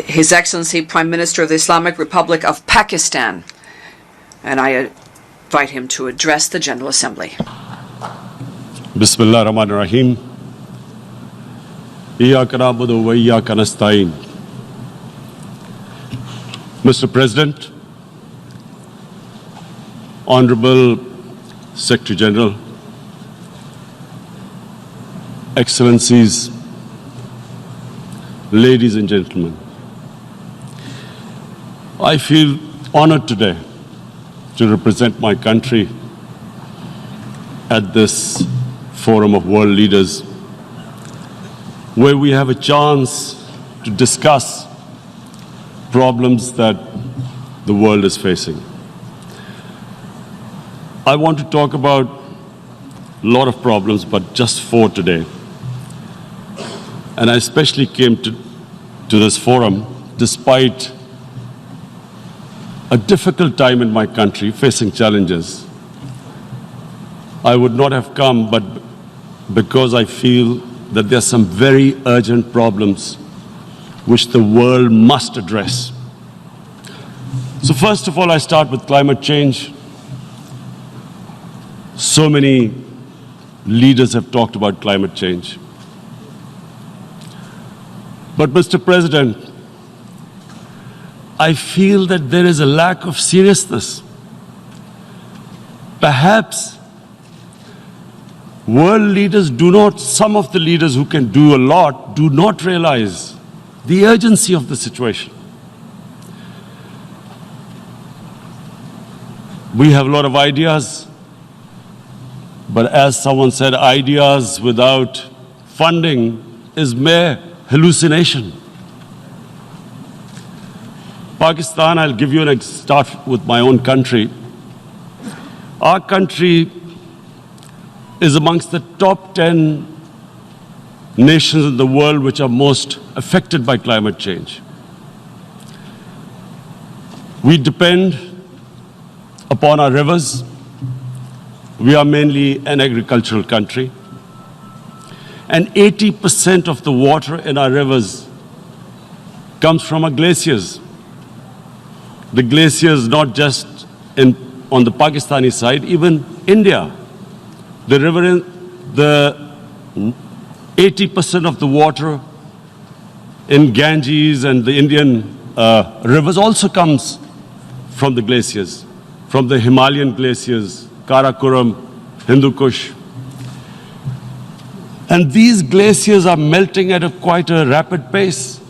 His Excellency Prime Minister of the Islamic Republic of Pakistan. And I invite him to address the General Assembly. Bismillah ar-Rahman ar-Rahim. Iyyaka na'budu wa iyyaka nasta'in. Mr. President, Honorable Secretary General, Excellencies, ladies and gentlemen, I feel honored today to represent my country at this forum of world leaders, where we have a chance to discuss problems that the world is facing. I want to talk about a lot of problems, but just 4 today. And I especially came to this forum despite a difficult time in my country, facing challenges. I would not have come, but because I feel that there are some very urgent problems which the world must address. So first of all, I start with climate change. So many leaders have talked about climate change. But Mr. President, I feel that there is a lack of seriousness. Perhaps world leaders some of the leaders who can do a lot, do not realize the urgency of the situation. We have a lot of ideas, but as someone said, ideas without funding is mere hallucination. Pakistan, I'll give you start with my own country. Our country is amongst the top 10 nations in the world which are most affected by climate change. We depend upon our rivers. We are mainly an agricultural country. And 80% of the water in our rivers comes from our glaciers. The glaciers not just on the Pakistani side, even India. The 80% of the water in Ganges and the Indian rivers also comes from the glaciers, from the Himalayan glaciers, Karakoram, Hindu Kush. And these glaciers are melting at quite a rapid pace.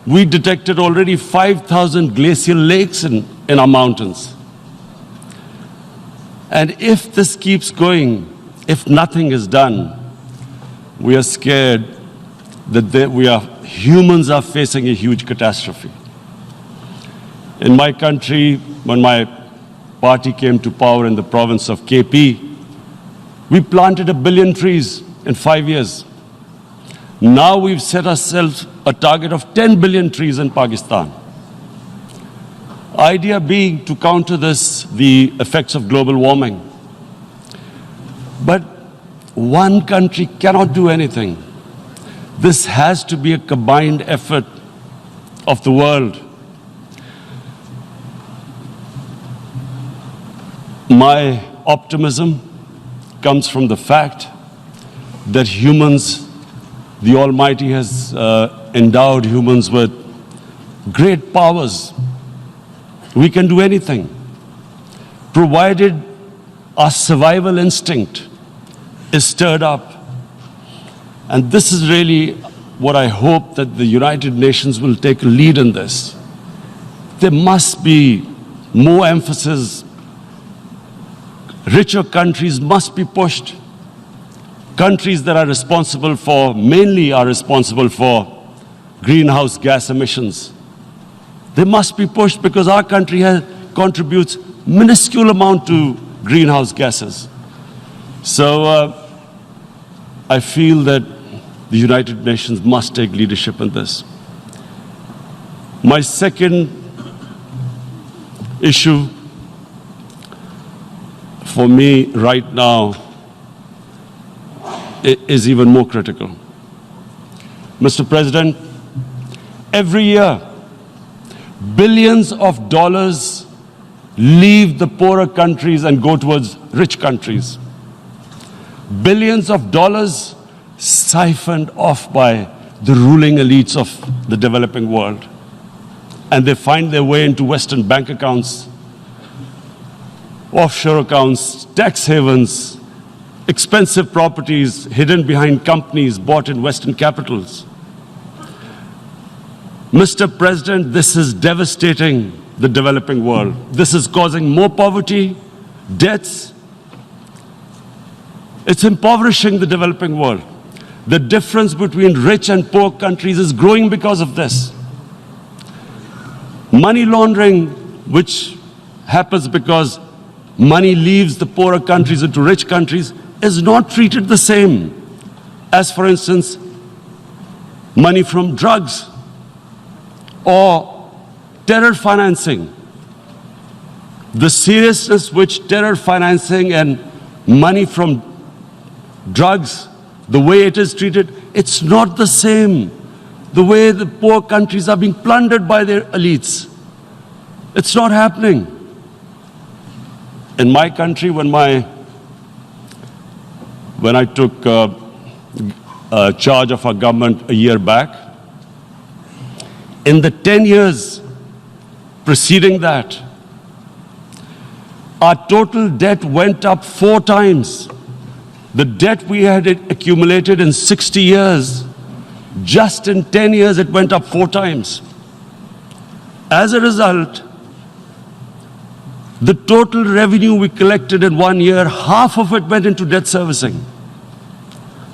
We detected already 5,000 glacial lakes in our mountains. And if this keeps going, if nothing is done, we are scared that humans are facing a huge catastrophe. In my country, when my party came to power in the province of KP, we planted 1 billion trees in 5 years. Now we've set ourselves a target of 10 billion trees in Pakistan. Idea being to counter the effects of global warming. But one country cannot do anything. This has to be a combined effort of the world. My optimism comes from the fact that the Almighty has endowed humans with great powers. We can do anything, provided our survival instinct is stirred up. And this is really what I hope that the United Nations will take a lead in this. There must be more emphasis. Richer countries must be pushed. Countries that are mainly responsible for greenhouse gas emissions. They must be pushed because our country contributes minuscule amount to greenhouse gases. So I feel that the United Nations must take leadership in this. My second issue for me right now is even more critical. Mr. President, Every year, billions of dollars leave the poorer countries and go towards rich countries. Billions of dollars siphoned off by the ruling elites of the developing world. And they find their way into Western bank accounts, offshore accounts, tax havens, expensive properties hidden behind companies bought in Western capitals. Mr. President, this is devastating the developing world. This is causing more poverty, debts. It's impoverishing the developing world. The difference between rich and poor countries is growing because of this. Money laundering, which happens because money leaves the poorer countries into rich countries, is not treated the same as, for instance, money from drugs or terror financing. The seriousness which terror financing and money from drugs, the way it is treated, it's not the same. The way the poor countries are being plundered by their elites. It's not happening. In my country, when I took charge of our government a year back, in the 10 years preceding that, our total debt went up 4 times. The debt we had accumulated in 60 years, just in 10 years, it went up 4 times. As a result, the total revenue we collected in 1 year, half of it went into debt servicing.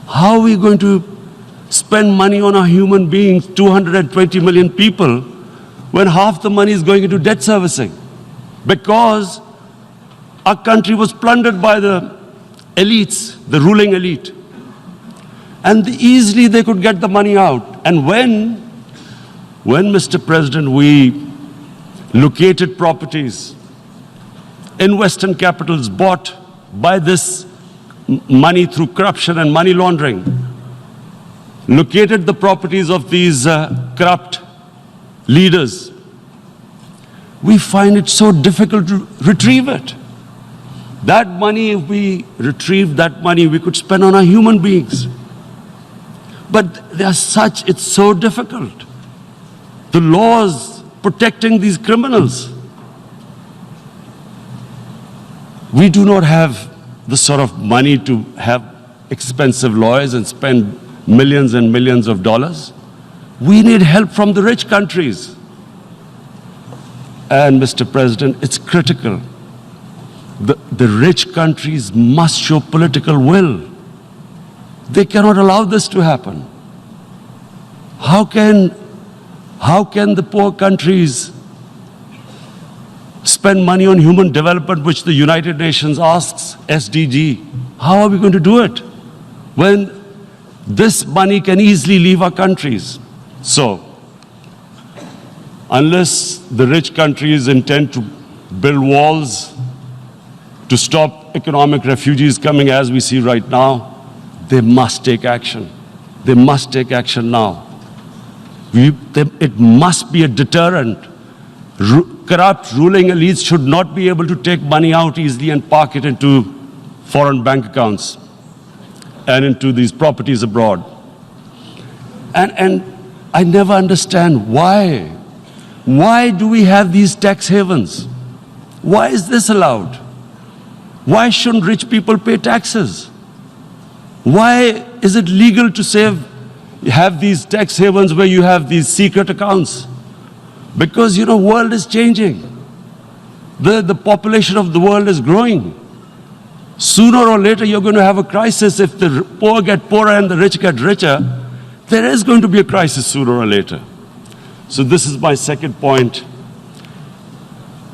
How are we going to spend money on our human beings, 220 million people, when half the money is going into debt servicing? Because our country was plundered by the elites, the ruling elite. And easily they could get the money out. And when, Mr. President, we located properties in Western capitals bought by this money through corruption and money laundering, located the properties of these corrupt leaders, we find it so difficult to retrieve it. That money, if we retrieved that money, we could spend on our human beings. But they are such, it's so difficult. The laws protecting these criminals. We do not have the sort of money to have expensive lawyers and spend millions and millions of dollars. We need help from the rich countries. And Mr. President, it's critical. The rich countries must show political will. They cannot allow this to happen. How can the poor countries spend money on human development, which the United Nations asks, SDG? How are we going to do it when this money can easily leave our countries? So, unless the rich countries intend to build walls to stop economic refugees coming as we see right now, they must take action. They must take action now. It must be a deterrent. Corrupt ruling elites should not be able to take money out easily and park it into foreign bank accounts and into these properties abroad. And I never understand why. Why do we have these tax havens? Why is this allowed? Why shouldn't rich people pay taxes? Why is it legal to have these tax havens where you have these secret accounts? Because, you know, world is changing. The population of the world is growing. Sooner or later, you're going to have a crisis. If the poor get poorer and the rich get richer, there is going to be a crisis sooner or later. So this is my second point.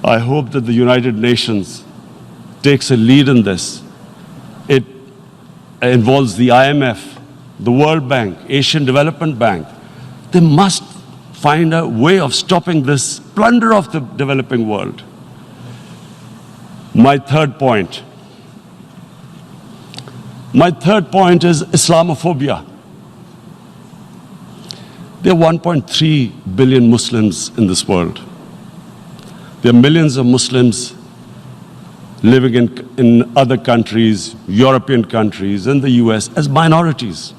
I hope that the United Nations takes a lead in this. It involves the IMF, the World Bank, Asian Development Bank. They must find a way of stopping this plunder of the developing world. My third point is Islamophobia. There are 1.3 billion Muslims in this world. There are millions of Muslims living in other countries, European countries, and the US as minorities.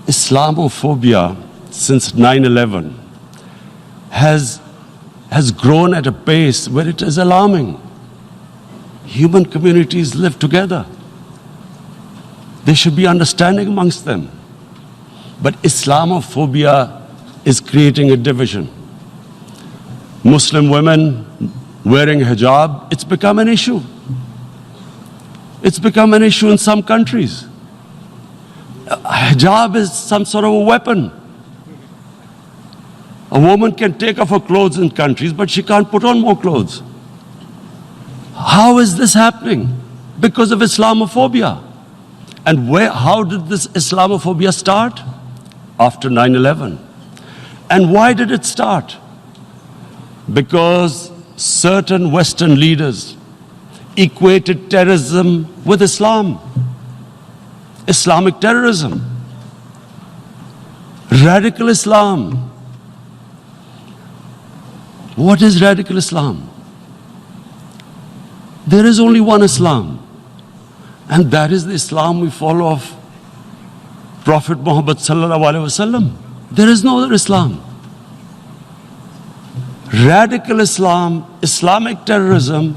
Islamophobia since 9/11 has grown at a pace where it is alarming. Human communities live together. There should be understanding amongst them. But Islamophobia is creating a division. Muslim women wearing hijab, it's become an issue. It's become an issue in some countries. Hijab is some sort of a weapon. A woman can take off her clothes in countries, but she can't put on more clothes. How is this happening? Because of Islamophobia. And how did this Islamophobia start? After 9/11. And why did it start? Because certain Western leaders equated terrorism with Islam. Islamic terrorism. Radical Islam. What is radical Islam? There is only one Islam. And that is the Islam we follow of Prophet Muhammad sallallahu alaihi wasallam. There is no other Islam. Radical Islam, Islamic terrorism,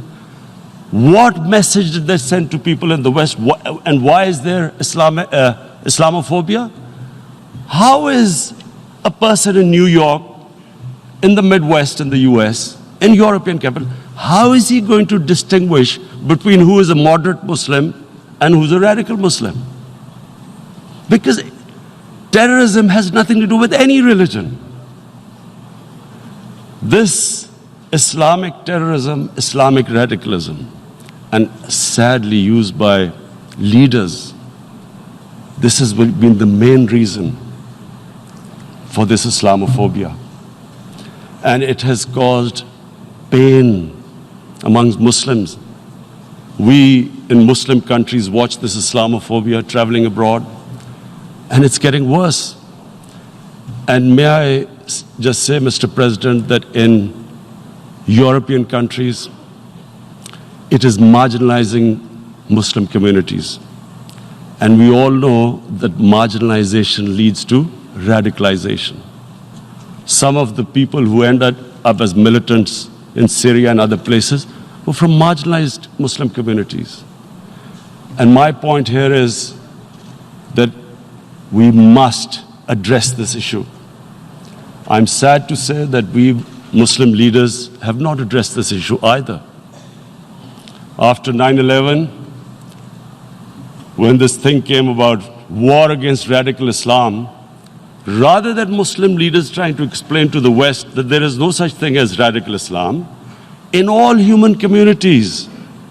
what message did they send to people in the West? And why is there Islamophobia? How is a person in New York, in the Midwest, in the US, in European capital, how is he going to distinguish between who is a moderate Muslim and who's a radical Muslim? Because terrorism has nothing to do with any religion. This Islamic terrorism, Islamic radicalism, and sadly used by leaders, this has been the main reason for this Islamophobia. And it has caused pain amongst Muslims. We in Muslim countries watch this Islamophobia traveling abroad, and it's getting worse. And may I just say, Mr. President, that in European countries, it is marginalizing Muslim communities. And we all know that marginalization leads to radicalization. Some of the people who ended up as militants in Syria and other places were from marginalized Muslim communities. And my point here is that we must address this issue. I'm sad to say that we Muslim leaders have not addressed this issue either. After 9/11, when this thing came about war against radical Islam, rather than Muslim leaders trying to explain to the West that there is no such thing as radical Islam, in all human communities,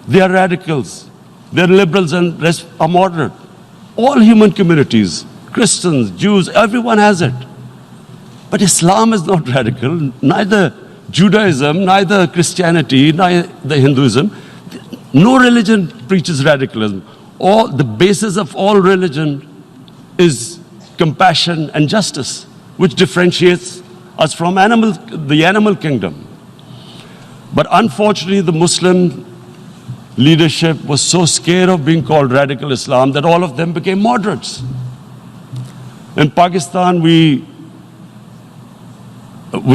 they are radicals. They are liberals and rest are moderate. All human communities, Christians, Jews, everyone has it. But Islam is not radical, neither Judaism, neither Christianity, neither Hinduism. No religion preaches radicalism. The basis of all religion is compassion and justice, which differentiates us from the animal kingdom. But unfortunately, the Muslim leadership was so scared of being called radical Islam that all of them became moderates. In Pakistan, we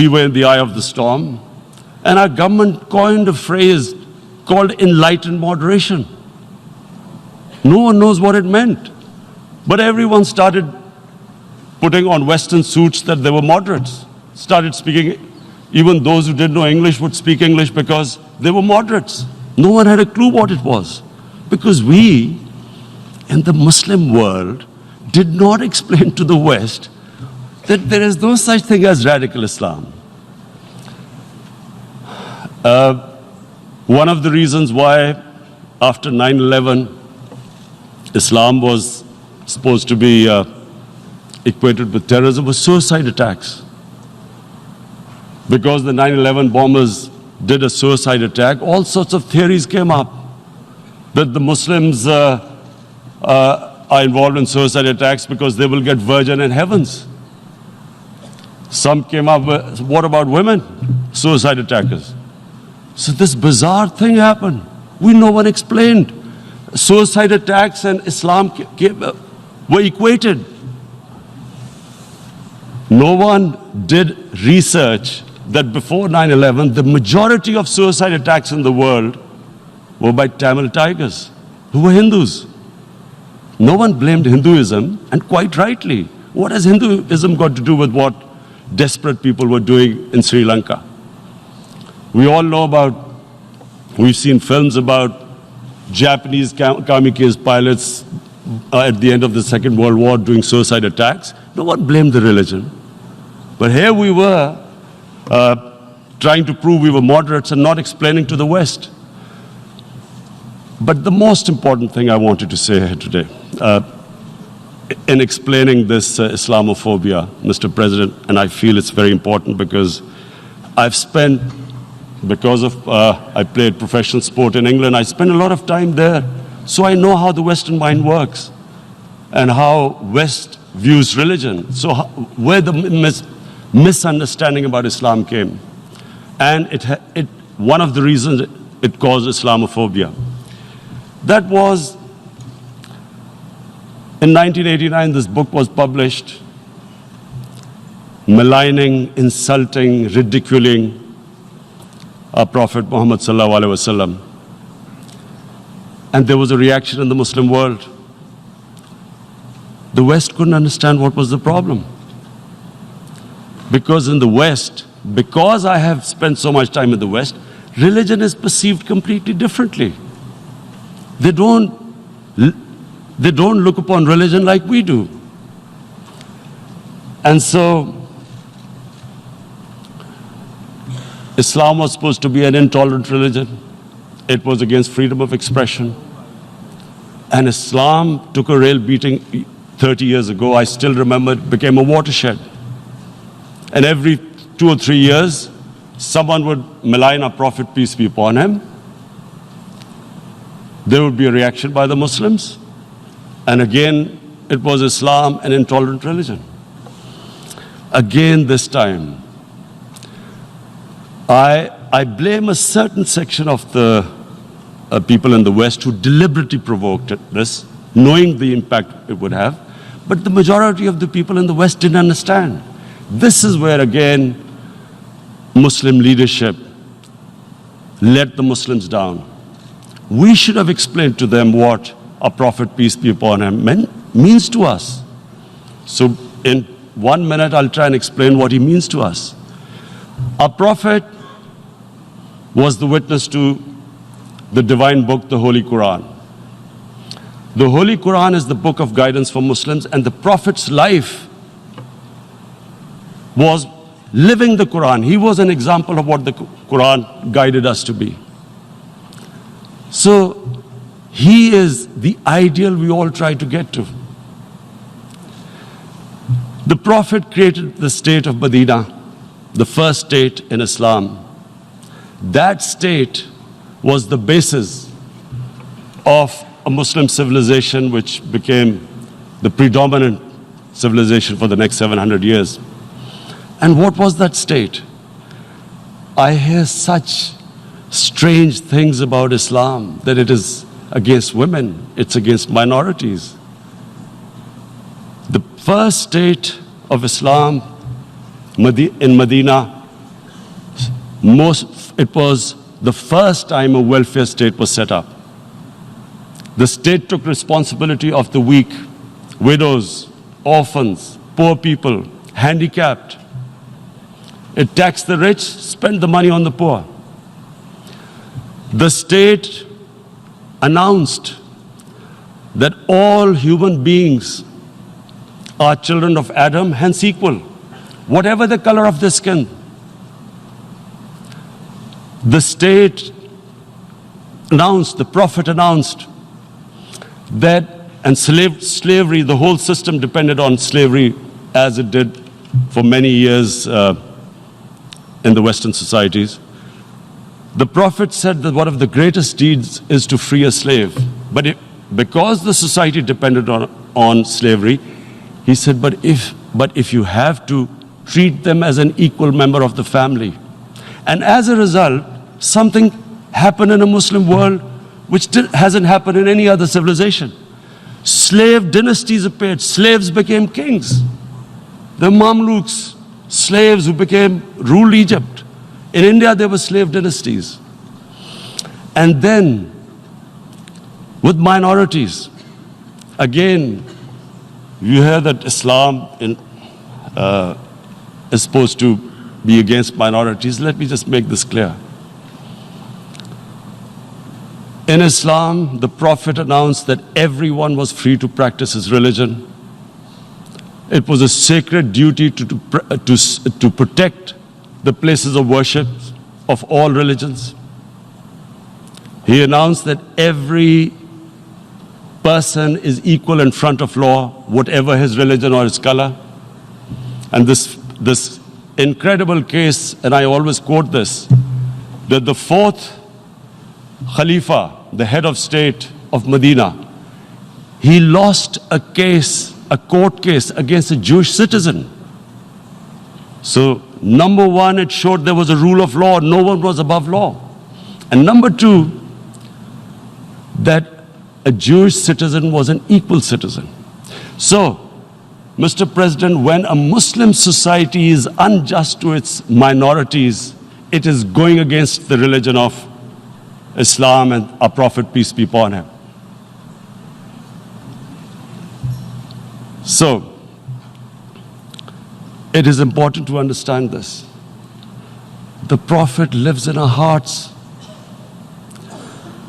were in the eye of the storm, and our government coined a phrase called enlightened moderation. No one knows what it meant, but everyone started putting on Western suits that they were moderates, started speaking. Even those who didn't know English would speak English because they were moderates. No one had a clue what it was, because we, in the Muslim world, did not explain to the West that there is no such thing as radical Islam. One of the reasons why, after 9/11, Islam was supposed to be equated with terrorism was suicide attacks. Because the 9/11 bombers did a suicide attack, all sorts of theories came up that the Muslims are involved in suicide attacks because they will get virgin in heavens. Some came up with, what about women? Suicide attackers. So this bizarre thing happened. No one explained. Suicide attacks and Islam were equated. No one did research that before 9/11, the majority of suicide attacks in the world were by Tamil tigers, who were Hindus. No one blamed Hinduism, and quite rightly. What has Hinduism got to do with what desperate people were doing in Sri Lanka? We all know we've seen films about Japanese kamikaze pilots at the end of the Second World War doing suicide attacks. No one blamed the religion. But here we were trying to prove we were moderates and not explaining to the West. But the most important thing I wanted to say here today, in explaining this Islamophobia, Mr. President, and I feel it's very important because I played professional sport in England, I spent a lot of time there, so I know how the Western mind works and how West views religion. So where the misunderstanding about Islam came. And one of the reasons it caused Islamophobia. That was, in 1989, this book was published, maligning, insulting, ridiculing our Prophet Muhammad sallallahu alaihi wasallam. And there was a reaction in the Muslim world. The West couldn't understand what was the problem. Because in the West, because I have spent so much time in the West, religion is perceived completely differently. They don't look upon religion like we do. And so, Islam was supposed to be an intolerant religion. It was against freedom of expression. And Islam took a real beating 30 years ago. I still remember it became a watershed. And every 2 or 3 years, someone would malign our Prophet, peace be upon him. There would be a reaction by the Muslims. And again, it was Islam, an intolerant religion. Again, this time, I blame a certain section of the people in the West who deliberately provoked this, knowing the impact it would have. But the majority of the people in the West didn't understand. This is where, again, Muslim leadership let the Muslims down. We should have explained to them what our Prophet, peace be upon him, means to us. So in 1 minute, I'll try and explain what he means to us. Our Prophet was the witness to the divine book, the Holy Quran. The Holy Quran is the book of guidance for Muslims, and the Prophet's life was living the Quran. He was an example of what the Quran guided us to be. So he is the ideal we all try to get to. The Prophet created the state of Medina, the first state in Islam. That state was the basis of a Muslim civilization which became the predominant civilization for the next 700 years. And what was that state? I hear such strange things about Islam, that it is against women, it's against minorities. The first state of Islam in Medina, it was the first time a welfare state was set up. The state took responsibility of the weak, widows, orphans, poor people, handicapped. It taxed the rich, spent the money on the poor. The state announced that all human beings are children of Adam, hence equal, whatever the color of their skin. The state announced, the Prophet announced that, and slavery, the whole system depended on slavery as it did for many years in the Western societies. The Prophet said that one of the greatest deeds is to free a slave. But because the society depended on slavery, he said, but if you have to treat them as an equal member of the family. And as a result, something happened in a Muslim world which hasn't happened in any other civilization. Slave dynasties appeared. Slaves became kings. The Mamluks, slaves who ruled Egypt. In India, there were slave dynasties. And then, with minorities, again, you hear that Islam is supposed to be against minorities. Let me just make this clear. In Islam, the Prophet announced that everyone was free to practice his religion. It was a sacred duty to protect the places of worship of all religions. He announced that every person is equal in front of law, whatever his religion or his color. And this incredible case, and I always quote this, that the fourth Khalifa, the head of state of Medina, he lost a court case against a Jewish citizen. So, number one, it showed there was a rule of law, no one was above law. And number two, that a Jewish citizen was an equal citizen. So, Mr. President, when a Muslim society is unjust to its minorities, it is going against the religion of Islam and our Prophet, peace be upon him. So, it is important to understand this. The Prophet lives in our hearts.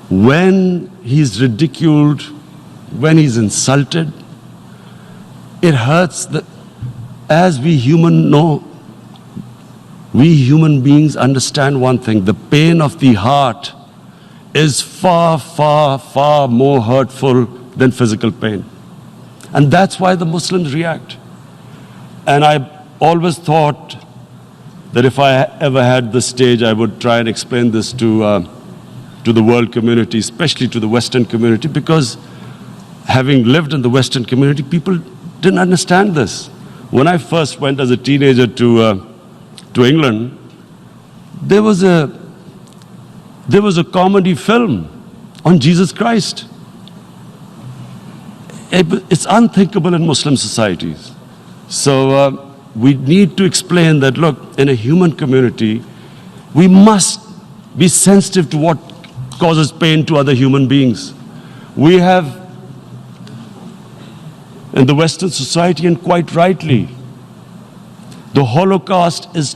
When he's ridiculed, when he's insulted, it hurts. As we human beings understand one thing, the pain of the heart is far, far, far more hurtful than physical pain. And that's why the Muslims react. And I always thought that if I ever had the stage, I would try and explain this to the world community, especially to the Western community, because having lived in the Western community, people didn't understand this. When I first went as a teenager to England, there was a comedy film on Jesus Christ. It's unthinkable in Muslim societies. So we need to explain that, look, in a human community, we must be sensitive to what causes pain to other human beings. We have, in the Western society, and quite rightly, the Holocaust is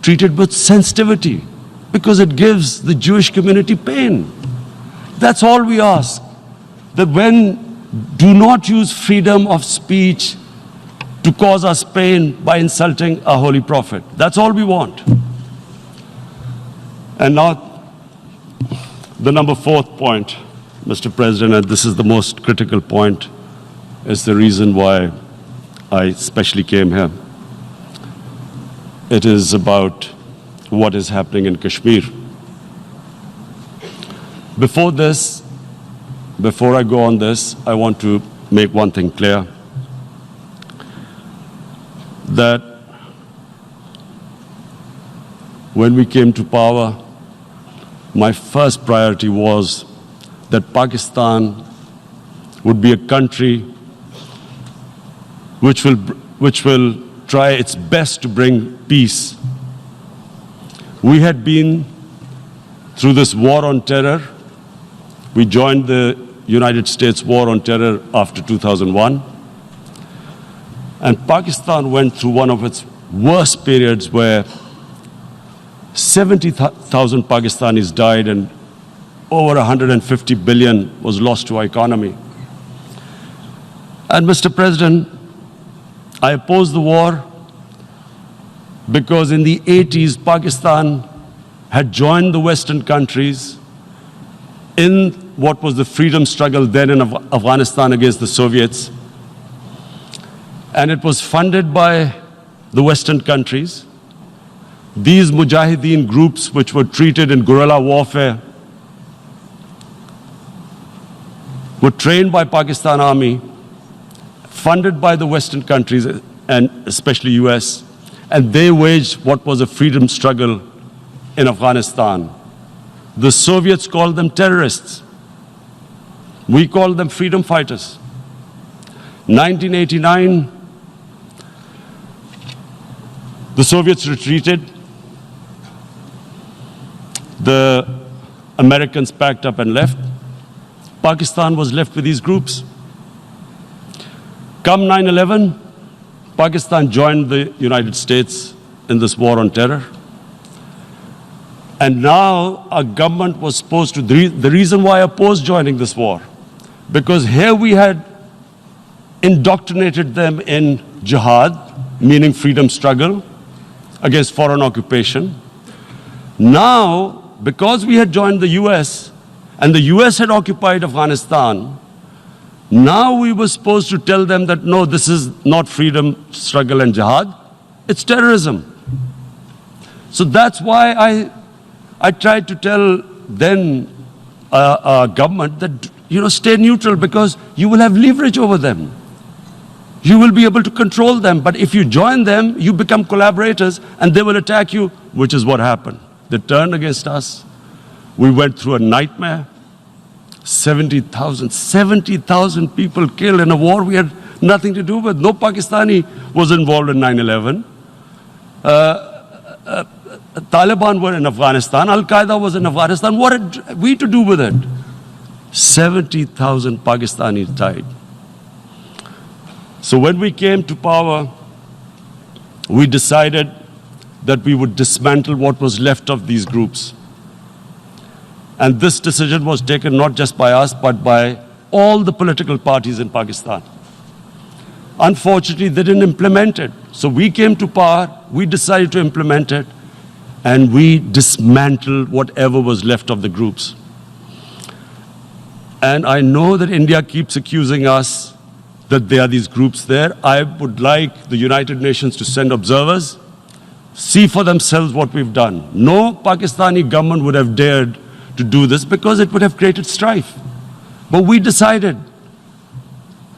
treated with sensitivity because it gives the Jewish community pain. That's all we ask. That do not use freedom of speech to cause us pain by insulting our Holy Prophet. That's all we want. And now, the number fourth point, Mr. President, and this is the most critical point, is the reason why I especially came here. It is about what is happening in Kashmir. Before I go on this, I want to make one thing clear. That when we came to power, my first priority was that Pakistan would be a country which will try its best to bring peace. We had been through this war on terror. We joined the United States war on terror after 2001. And Pakistan went through one of its worst periods where 70,000 Pakistanis died and over 150 billion was lost to our economy. And Mr. President, I opposed the war because in the 80s, Pakistan had joined the Western countries in what was the freedom struggle then in Afghanistan against the Soviets. And it was funded by the Western countries. These Mujahideen groups, which were treated in guerrilla warfare, were trained by Pakistan Army, funded by the Western countries, and especially US. and they waged what was a freedom struggle in Afghanistan. The Soviets called them terrorists. We called them freedom fighters. 1989, the Soviets retreated. The Americans packed up and left. Pakistan was left with these groups. Come 9/11, Pakistan joined the United States in this war on terror. And now our government was supposed to, the reason why I opposed joining this war, because here we had indoctrinated them in jihad, meaning freedom struggle against foreign occupation. Now, because we had joined the US and the US had occupied Afghanistan, now we were supposed to tell them that no, this is not freedom struggle and jihad, it's terrorism. So that's why I tried to tell then government that, stay neutral because you will have leverage over them. You will be able to control them. But if you join them, you become collaborators and they will attack you, which is what happened. They turned against us. We went through a nightmare. 70,000 people killed in a war we had nothing to do with. No Pakistani was involved in 9/11. Taliban were in Afghanistan. Al-Qaeda was in Afghanistan. What had we to do with it? 70,000 Pakistanis died. So when we came to power, we decided that we would dismantle what was left of these groups. And this decision was taken not just by us, but by all the political parties in Pakistan. Unfortunately, they didn't implement it. So we came to power, we decided to implement it, and we dismantled whatever was left of the groups. And I know that India keeps accusing us that there are these groups there. I would like the United Nations to send observers, see for themselves what we've done. No Pakistani government would have dared to do this because it would have created strife. But we decided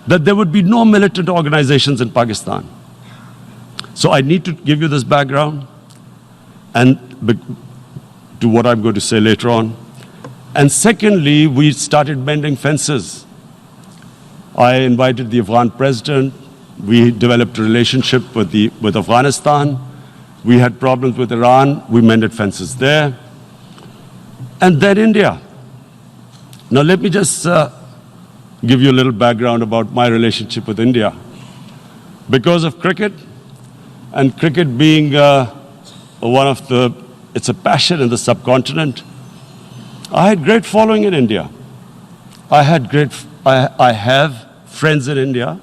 that there would be no militant organizations in Pakistan. So I need to give you this background and to what I'm going to say later on. And secondly, we started mending fences. I invited the Afghan president. We developed a relationship with Afghanistan. We had problems with Iran. We mended fences there. And then India. Now let me just give you a little background about my relationship with India. Because of cricket, and cricket being it's a passion in the subcontinent, I had great following in India. I have friends in India,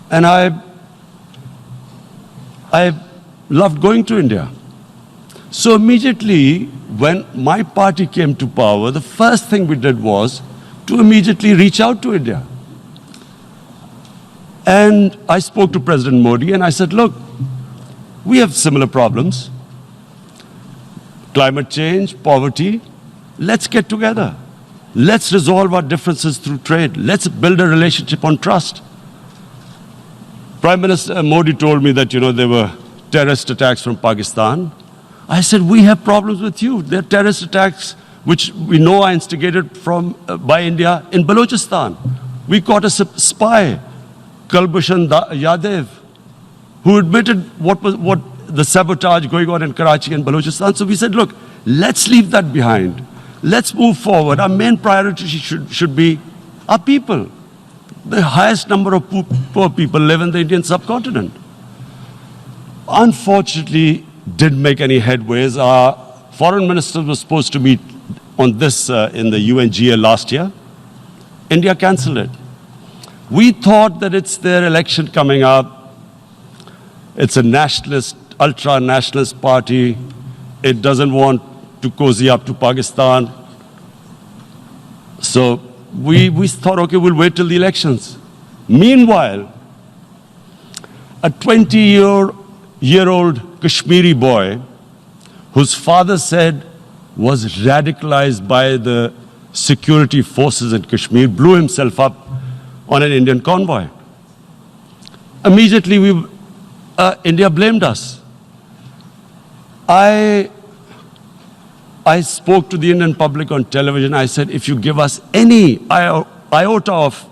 and I loved going to India. So immediately, when my party came to power, the first thing we did was to immediately reach out to India. And I spoke to President Modi and I said, look, we have similar problems. Climate change, poverty, let's get together. Let's resolve our differences through trade. Let's build a relationship on trust. Prime Minister Modi told me that, there were terrorist attacks from Pakistan. I said, we have problems with you. There are terrorist attacks which we know are instigated by India in Balochistan. We caught a spy, Kulbhushan Yadav, who admitted what the sabotage going on in Karachi and Balochistan. So we said, look, let's leave that behind. Let's move forward. Our main priority should be our people. The highest number of poor people live in the Indian subcontinent. Unfortunately, didn't make any headways. Our foreign ministers were supposed to meet on this in the UNGA last year. India cancelled it. We thought that it's their election coming up. It's a nationalist, ultra-nationalist party. It doesn't want to cozy up to Pakistan. So we thought, okay, we'll wait till the elections. Meanwhile, a 20-year-old Kashmiri boy, whose father said was radicalized by the security forces in Kashmir, blew himself up on an Indian convoy. Immediately, India blamed us. I spoke to the Indian public on television. I said, if you give us any iota of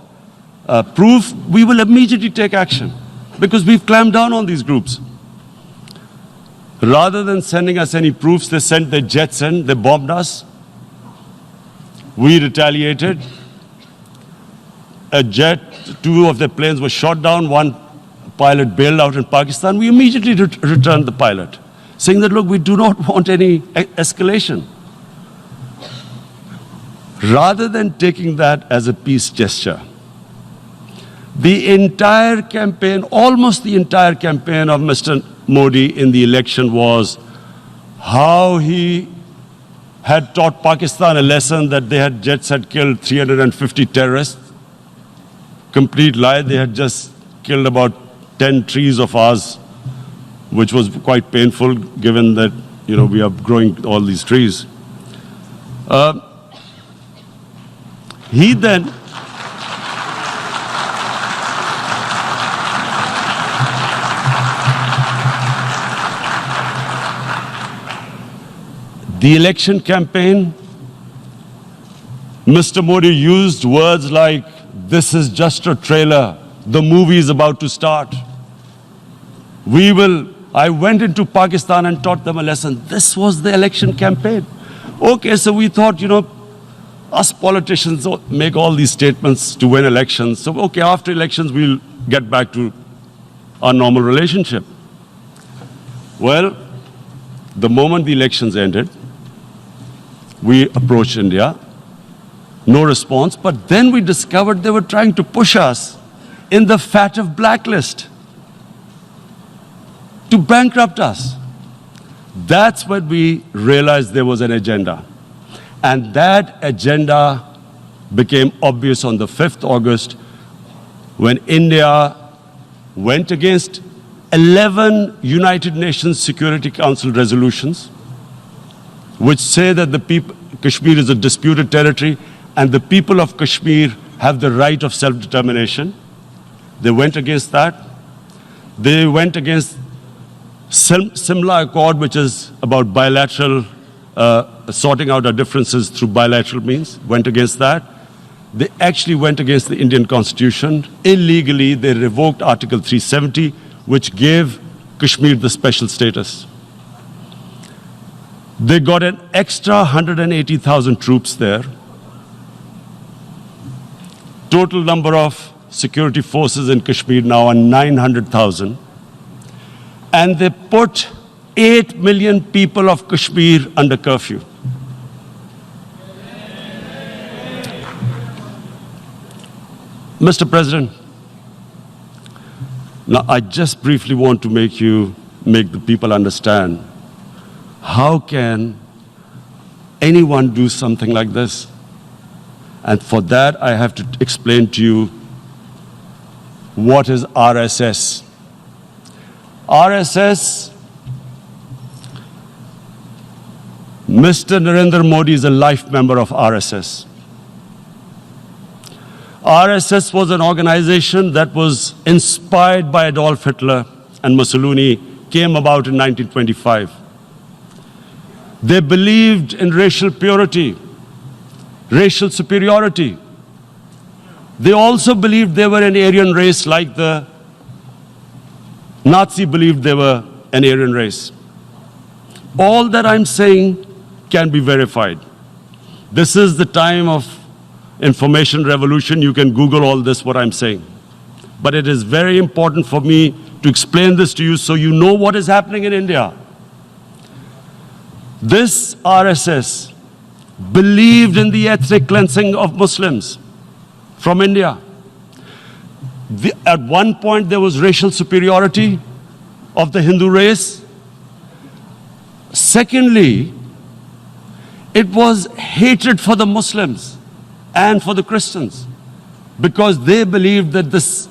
proof, we will immediately take action, because we've clamped down on these groups. Rather than sending us any proofs, they sent their jets in, they bombed us. We retaliated. A jet, 2 of their planes were shot down, 1 pilot bailed out in Pakistan. We immediately returned the pilot, saying that, look, we do not want any escalation. Rather than taking that as a peace gesture, the entire campaign, almost the entire campaign of Mr. Modi in the election was how he had taught Pakistan a lesson that jets had killed 350 terrorists. Complete lie. They had just killed about 10 trees of ours, which was quite painful given that, we are growing all these trees. He then the election campaign, Mr. Modi used words like, this is just a trailer, the movie is about to start. I went into Pakistan and taught them a lesson. This was the election campaign. Okay, so we thought, us politicians make all these statements to win elections. So, okay, after elections, we'll get back to our normal relationship. Well, the moment the elections ended, we approached India, no response, but then we discovered they were trying to push us in the FATF blacklist to bankrupt us. That's when we realized there was an agenda. And that agenda became obvious on the 5th August when India went against 11 United Nations Security Council resolutions which say that Kashmir is a disputed territory and the people of Kashmir have the right of self-determination. They went against that. They went against Simla Accord, which is about bilateral, sorting out our differences through bilateral means, went against that. They actually went against the Indian Constitution. Illegally, they revoked Article 370, which gave Kashmir the special status. They got an extra 180,000 troops there. Total number of security forces in Kashmir now are 900,000. And they put 8 million people of Kashmir under curfew. Mr. President, now I just briefly want to make the people understand, how can anyone do something like this? And for that, I have to explain to you what is RSS. RSS, Mr. Narendra Modi is a life member of RSS. RSS was an organization that was inspired by Adolf Hitler and Mussolini, came about in 1925. They believed in racial purity, racial superiority. They also believed they were an Aryan race like the Nazi believed they were an Aryan race. All that I'm saying can be verified. This is the time of information revolution. You can Google all this, what I'm saying. But it is very important for me to explain this to you so you know what is happening in India. This RSS believed in the ethnic cleansing of Muslims from India. At one point, there was racial superiority of the Hindu race. Secondly, it was hatred for the Muslims and for the Christians, because they believed that this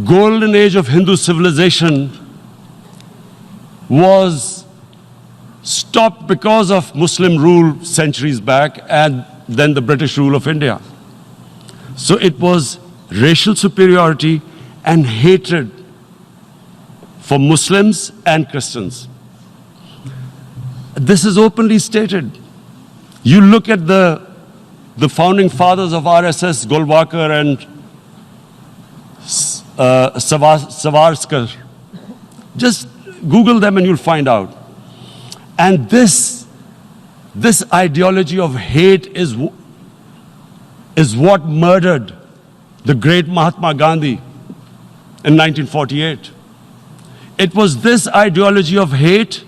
golden age of Hindu civilization was stopped because of Muslim rule centuries back and then the British rule of India. So it was racial superiority and hatred for Muslims and Christians. This is openly stated. You look at the founding fathers of RSS, Golwalkar and Savarkar. Just Google them and you'll find out. And this ideology of hate is what murdered the great Mahatma Gandhi in 1948. It was this ideology of hate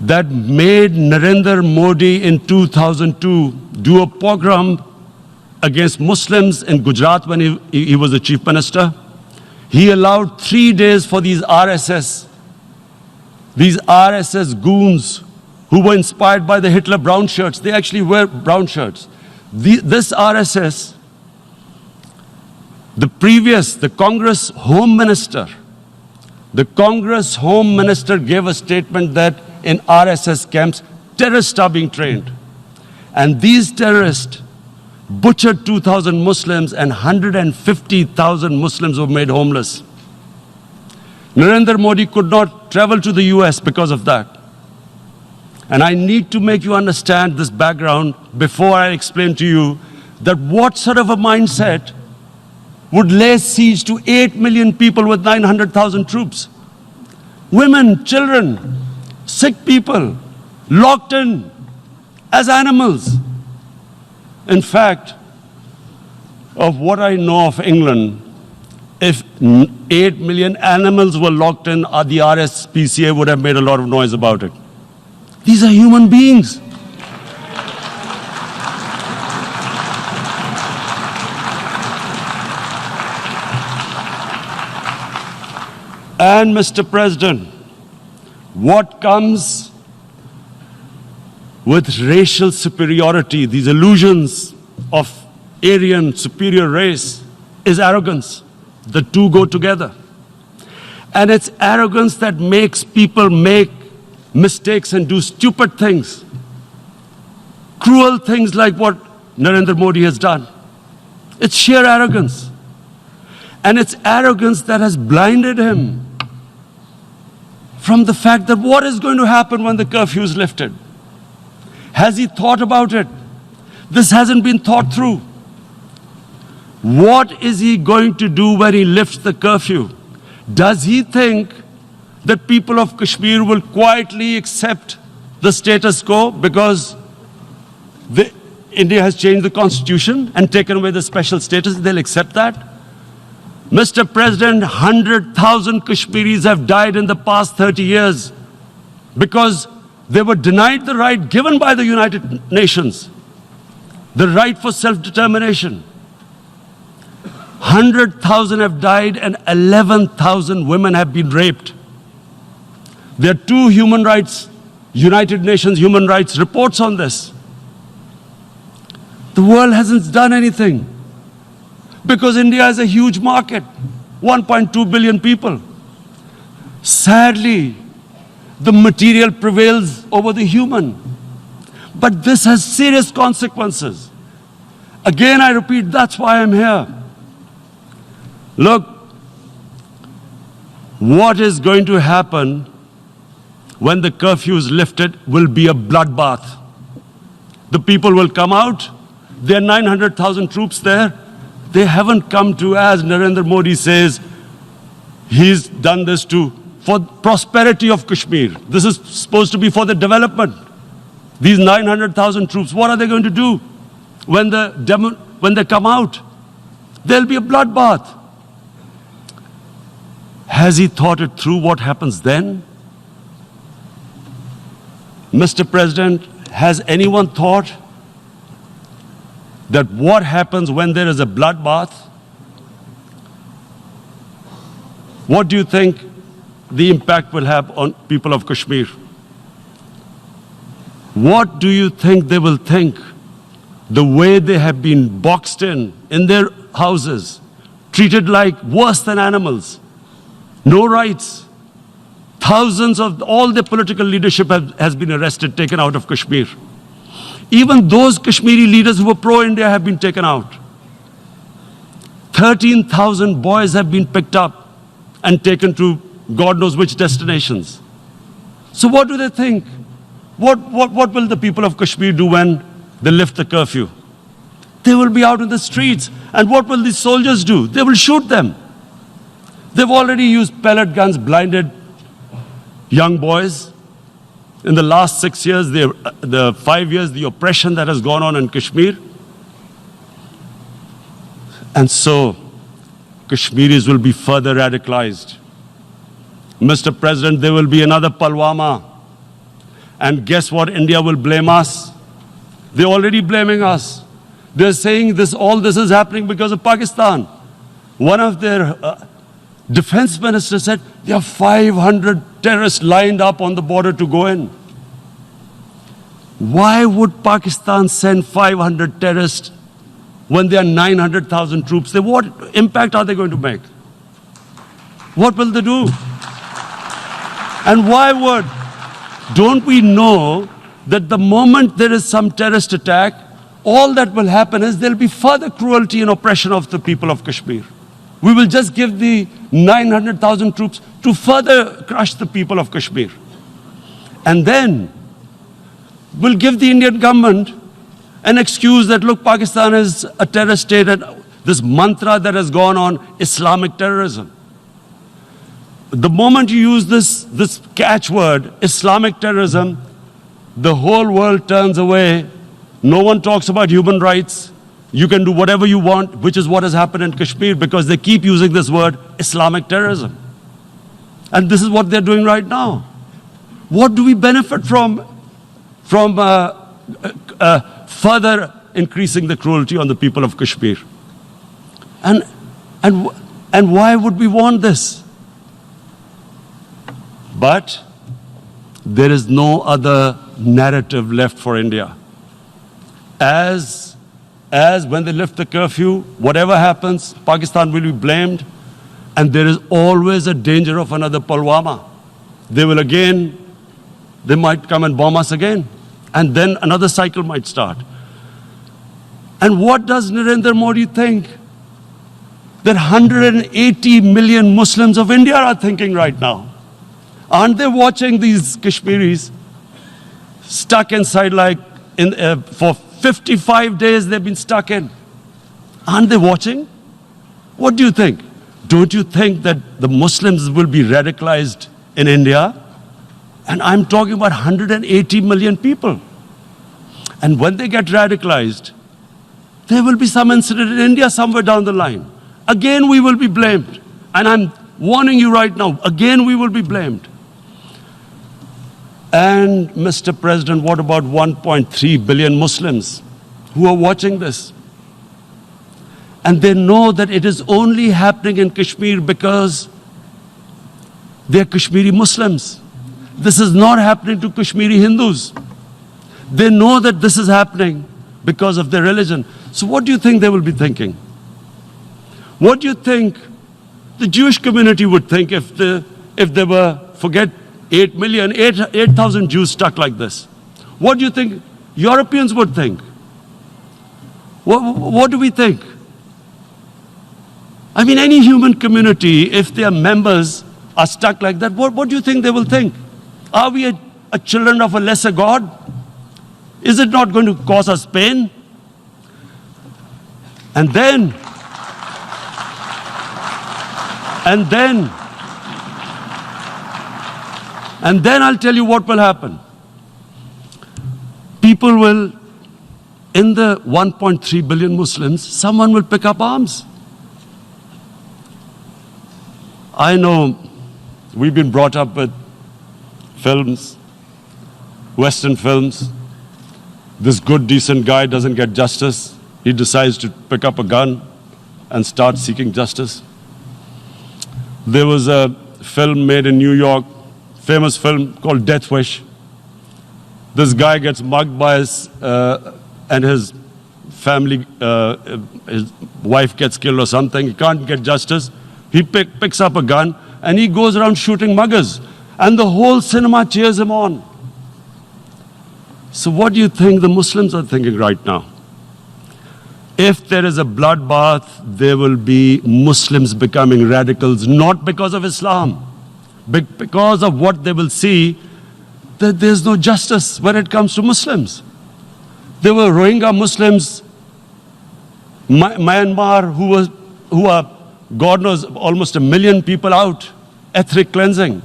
that made Narendra Modi in 2002 do a pogrom against Muslims in Gujarat when he was the chief minister. He allowed 3 days for these RSS goons who were inspired by the Hitler brown shirts. They actually wear brown shirts. This RSS, the Congress Home Minister gave a statement that in RSS camps, terrorists are being trained. And these terrorists butchered 2,000 Muslims and 150,000 Muslims were made homeless. Narendra Modi could not travel to the US because of that. And I need to make you understand this background before I explain to you that what sort of a mindset would lay siege to 8 million people with 900,000 troops. Women, children, sick people, locked in as animals. In fact, of what I know of England, if 8 million animals were locked in, the RSPCA would have made a lot of noise about it. These are human beings. And Mr. President, what comes with racial superiority, these illusions of Aryan superior race, is arrogance. The two go together. And it's arrogance that makes people make mistakes and do stupid things. Cruel things like what Narendra Modi has done. It's sheer arrogance. And it's arrogance that has blinded him from the fact that what is going to happen when the curfew is lifted. Has he thought about it? This hasn't been thought through. What is he going to do when he lifts the curfew? Does he think that people of Kashmir will quietly accept the status quo because India has changed the constitution and taken away the special status? They'll accept that? Mr. President, 100,000 Kashmiris have died in the past 30 years because they were denied the right given by the United Nations, the right for self-determination. 100,000 have died and 11,000 women have been raped. There are 2 human rights, United Nations human rights reports on this. The world hasn't done anything because India is a huge market, 1.2 billion people. Sadly, the material prevails over the human. But this has serious consequences. Again, I repeat, that's why I'm here. Look, what is going to happen when the curfew is lifted will be a bloodbath. The people will come out. There are 900,000 troops there. They haven't come to, as Narendra Modi says, he's done this for prosperity of Kashmir. This is supposed to be for the development. These 900,000 troops, what are they going to do when they come out? There'll be a bloodbath. Has he thought it through what happens then? Mr. President, has anyone thought that what happens when there is a bloodbath? What do you think the impact will have on people of Kashmir? What do you think they will think? The way they have been boxed in their houses, treated like worse than animals, no rights. Thousands of all the political leadership has been arrested, taken out of Kashmir. Even those Kashmiri leaders who were pro-India have been taken out. 13,000 boys have been picked up and taken to God knows which destinations. So what do they think? What will the people of Kashmir do when they lift the curfew? They will be out in the streets. And what will these soldiers do? They will shoot them. They've already used pellet guns, blinded young boys. In the last 6 years, the 5 years, the oppression that has gone on in Kashmir. And so, Kashmiris will be further radicalized. Mr. President, there will be another Pulwama. And guess what? India will blame us. They're already blaming us. They're saying all this is happening because of Pakistan. One of their defense ministers said there are 500 terrorists lined up on the border to go in. Why would Pakistan send 500 terrorists when there are 900,000 troops? What impact are they going to make? What will they do? And why would? Don't we know that the moment there is some terrorist attack, all that will happen is there will be further cruelty and oppression of the people of Kashmir. We will just give the 900,000 troops to further crush the people of Kashmir. And then we'll give the Indian government an excuse that, look, Pakistan is a terrorist state, and this mantra that has gone on, Islamic terrorism. The moment you use this catchword, Islamic terrorism, the whole world turns away. No one talks about human rights. You can do whatever you want, which is what has happened in Kashmir, because they keep using this word, Islamic terrorism. And this is what they're doing right now. What do we benefit from further increasing the cruelty on the people of Kashmir? And why would we want this? But there is no other narrative left for India. As when they lift the curfew, whatever happens, Pakistan will be blamed, and there is always a danger of another Pulwama. They might come and bomb us again, and then another cycle might start. And what does Narendra Modi think? That 180 million Muslims of India are thinking right now. Aren't they watching these Kashmiris stuck inside for 55 days they've been stuck in? Aren't they watching? What do you think? Don't you think that the Muslims will be radicalized in India? And I'm talking about 180 million people. And when they get radicalized, there will be some incident in India somewhere down the line. Again, we will be blamed. And I'm warning you right now, again, we will be blamed. And Mr. President, what about 1.3 billion Muslims who are watching this? And they know that it is only happening in Kashmir because they're Kashmiri Muslims. This is not happening to Kashmiri Hindus. They know that this is happening because of their religion. So what do you think they will be thinking? What do you think the Jewish community would think if they were, forget 8,000 Jews stuck like this? What do you think Europeans would think? What do we think? I mean, any human community, if their members are stuck like that, what do you think they will think? Are we a children of a lesser God? Is it not going to cause us pain? And then I'll tell you what will happen. People will, in the 1.3 billion Muslims, someone will pick up arms. I know we've been brought up with films, Western films. This good, decent guy doesn't get justice. He decides to pick up a gun and start seeking justice. There was a film made in New York, famous film called Death Wish. This guy gets mugged by his family, his wife gets killed or something. He can't get justice. He picks up a gun and he goes around shooting muggers. And the whole cinema cheers him on. So what do you think the Muslims are thinking right now? If there is a bloodbath, there will be Muslims becoming radicals, not because of Islam, but because of what they will see, that there's no justice when it comes to Muslims. There were Rohingya Muslims, Myanmar, who are, God knows, almost 1 million people out, ethnic cleansing.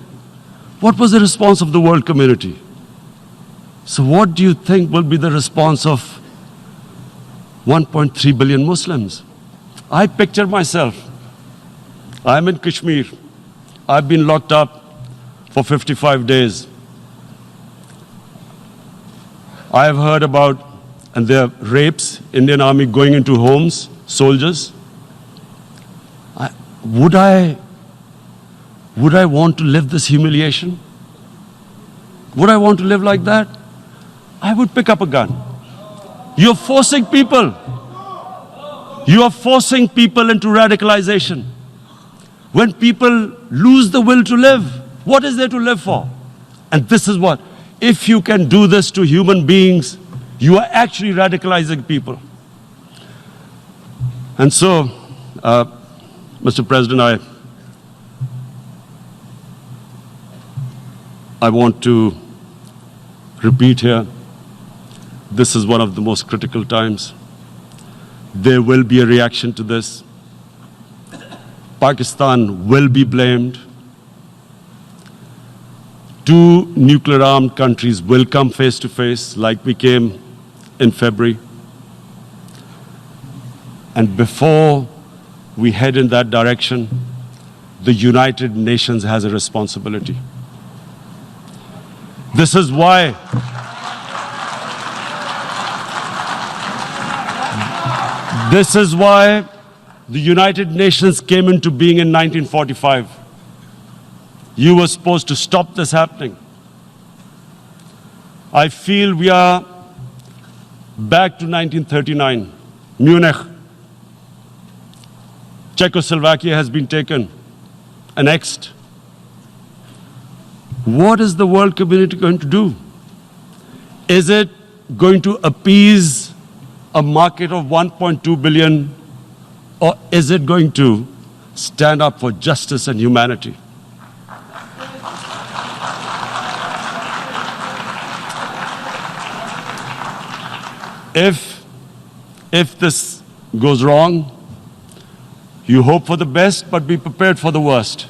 What was the response of the world community? So what do you think will be the response of 1.3 billion Muslims? I picture myself. I'm in Kashmir. I've been locked up for 55 days. I've heard about, and there are rapes, Indian Army going into homes, soldiers. Would I want to live this humiliation? Would I want to live like that? I would pick up a gun. You're forcing people. You are forcing people into radicalization. When people lose the will to live, what is there to live for? And this is what, if you can do this to human beings, you are actually radicalizing people. And so, Mr. President, I want to repeat here, this is one of the most critical times. There will be a reaction to this. Pakistan will be blamed. 2 nuclear-armed countries will come face to face like we came in February. And before we head in that direction, the United Nations has a responsibility. This is why the United Nations came into being in 1945. You were supposed to stop this happening. I feel we are back to 1939. Munich. Czechoslovakia has been taken, annexed. What is the world community going to do? Is it going to appease a market of 1.2 billion, or is it going to stand up for justice and humanity? If this goes wrong, you hope for the best, but be prepared for the worst.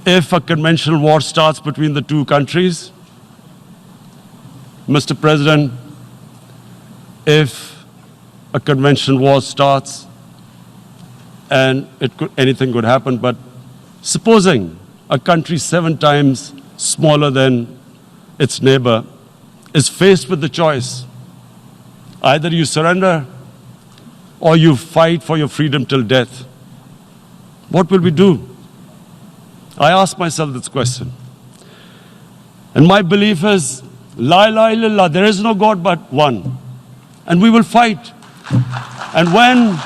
If a conventional war starts between the 2 countries, Mr. President, if a conventional war starts, and anything could happen, but supposing a country 7 times smaller than its neighbor is faced with the choice, either you surrender or you fight for your freedom till death, what will we do? I ask myself this question. And my belief is, La ilaha illallah, there is no God but one. And we will fight. And when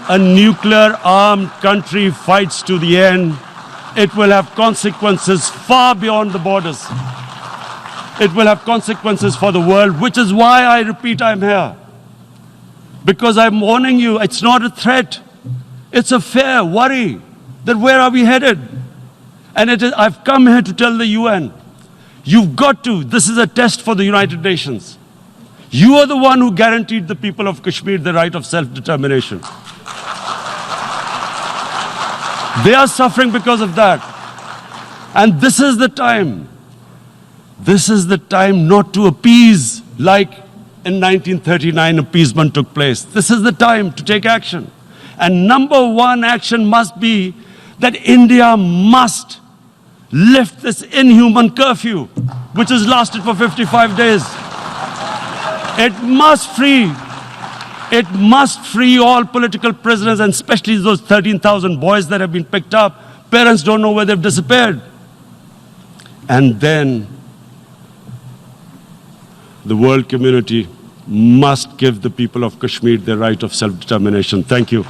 a nuclear-armed country fights to the end, it will have consequences far beyond the borders. It will have consequences for the world, which is why I repeat I'm here. Because I'm warning you, it's not a threat. It's a fair worry that where are we headed? And I've come here to tell the UN, you've got to, this is a test for the United Nations. You are the one who guaranteed the people of Kashmir the right of self-determination. They are suffering because of that. And this is the time. This is the time not to appease like in 1939 appeasement took place. This is the time to take action. And number 1 action must be that India must lift this inhuman curfew, which has lasted for 55 days. It must free all political prisoners, and especially those 13,000 boys that have been picked up. Parents don't know where they've disappeared. And then the world community must give the people of Kashmir their right of self-determination. Thank you.